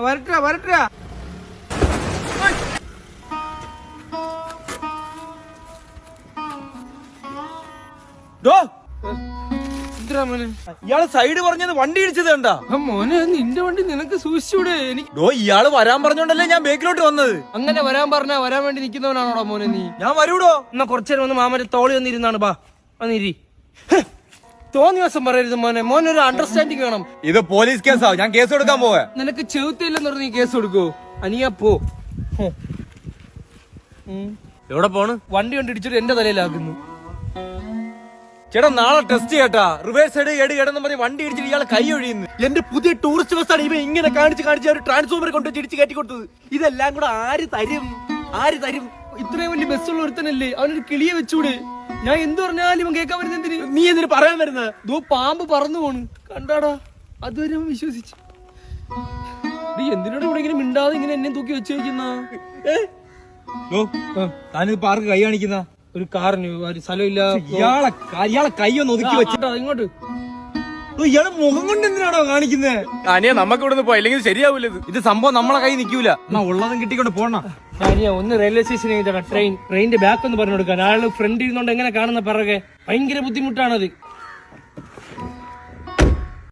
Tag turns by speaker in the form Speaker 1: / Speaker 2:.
Speaker 1: വരട്ടാ വരട്ടാ.
Speaker 2: ഇയാള് സൈഡ് പറഞ്ഞത് വണ്ടി ഇടിച്ചത് കണ്ടാ?
Speaker 1: മോനെ നിന്റെ വണ്ടി നിനക്ക് സൂക്ഷിച്ചൂടെ? എനിക്ക്
Speaker 2: ഇയാള് വരാൻ പറഞ്ഞോണ്ടല്ലേ ഞാൻ ബേക്കിലോട്ട് വന്നത്.
Speaker 1: അങ്ങനെ വരാൻ പറഞ്ഞാ വരാൻ വേണ്ടി നിൽക്കുന്നവനാണോടാ മോനെ നീ?
Speaker 2: ഞാൻ വരൂടോ.
Speaker 1: എന്നാ കുറച്ചേരം വന്ന് മാമന്റെ തോളി വന്നിരുന്നാണ്. ബാ വന്നിരി. തോന്നിയ ദിവസം പറയരുത് മോനെ. മോനൊരു അണ്ടർസ്റ്റാൻഡിങ് വേണം.
Speaker 2: ഇത് പോലീസ് കേസാ, ഞാൻ കേസ് കൊടുക്കാൻ പോവാ.
Speaker 1: നിനക്ക് ചെവുത്തില്ലെന്ന് പറഞ്ഞ് നീ കേസ് കൊടുക്കോ? അനിയാ പോ.
Speaker 2: എവിടെ പോണ്?
Speaker 1: വണ്ടി കൊണ്ട് ഇടിച്ചിട്ട് എന്റെ തലയിലാക്കുന്നു.
Speaker 2: ചേട്ടാ നാളെ ടെസ്റ്റ് ചെയ്യട്ടാ. റിവേഴ്സ് സൈഡ് കേട് കേടെന്ന് പറഞ്ഞ് വണ്ടി ഇടിച്ചിട്ട് ഇയാളെ കൈ ഒഴിയുന്നു.
Speaker 3: എന്റെ പുതിയ ടൂറിസ്റ്റ് ബസ്സാണ് ഇവ ഇങ്ങനെ കാണിച്ച് ഒരു ട്രാൻസ്ഫോമർ കൊണ്ട് ഇടിച്ച് കയറ്റി കൊടുത്തത്. ഇതെല്ലാം കൂടെ ആര് തരും?
Speaker 1: ഇത്രയും വലിയ ബസ്സുള്ള ഒരുത്തനല്ലേ, അവനൊരു കിളിയെ വെച്ചൂടെ? ഞാൻ എന്ത് പറഞ്ഞാലും ഇവൻ കേൾക്കാൻ വരുന്ന എന്തിന്?
Speaker 3: നീ എന്തിനു പറയാൻ വരുന്നത്?
Speaker 1: ദോ പാമ്പ് പറന്നു പോണ് കണ്ടാടാ. അതുവരെ അവൻ വിശ്വസിച്ചു. നീ എന്തിനോട് ഇവിടെ ഇങ്ങനെ മിണ്ടാതെ ഇങ്ങനെ എന്നെ തൂക്കി വെച്ച് വയ്ക്കുന്ന?
Speaker 2: താനിത് പാർക്ക് കൈ കാണിക്കുന്ന
Speaker 1: ഒരു കാറിന് ഒരു സ്ഥലമില്ല.
Speaker 2: ഇയാളെ കൈ ഒന്ന് ഒതുക്കി വെച്ചിട്ടാ
Speaker 1: ഇങ്ങോട്ട്.
Speaker 2: ഇയാളെ മുഖം കൊണ്ട് എന്തിനാണോ കാണിക്കുന്നത്?
Speaker 3: അനിയ നമുക്ക് ഇവിടെ നിന്ന് പോയി, അല്ലെങ്കിൽ ശരിയാവൂല.
Speaker 2: ഇത് സംഭവം നമ്മളെ കൈ നിൽക്കൂല. എന്നാ ഉള്ളതും കിട്ടിക്കൊണ്ട് പോണ.
Speaker 1: ഒന്ന് റെയിൽവേ സ്റ്റേഷനിൽ ട്രെയിനിന്റെ ബാക്ക് ഒന്ന് പറഞ്ഞു കൊടുക്കാൻ. ആള് ഫ്രണ്ട് ഇരുന്നോണ്ട് എങ്ങനെ കാണുന്ന പിറകെ ഭയങ്കര ബുദ്ധിമുട്ടാണത്.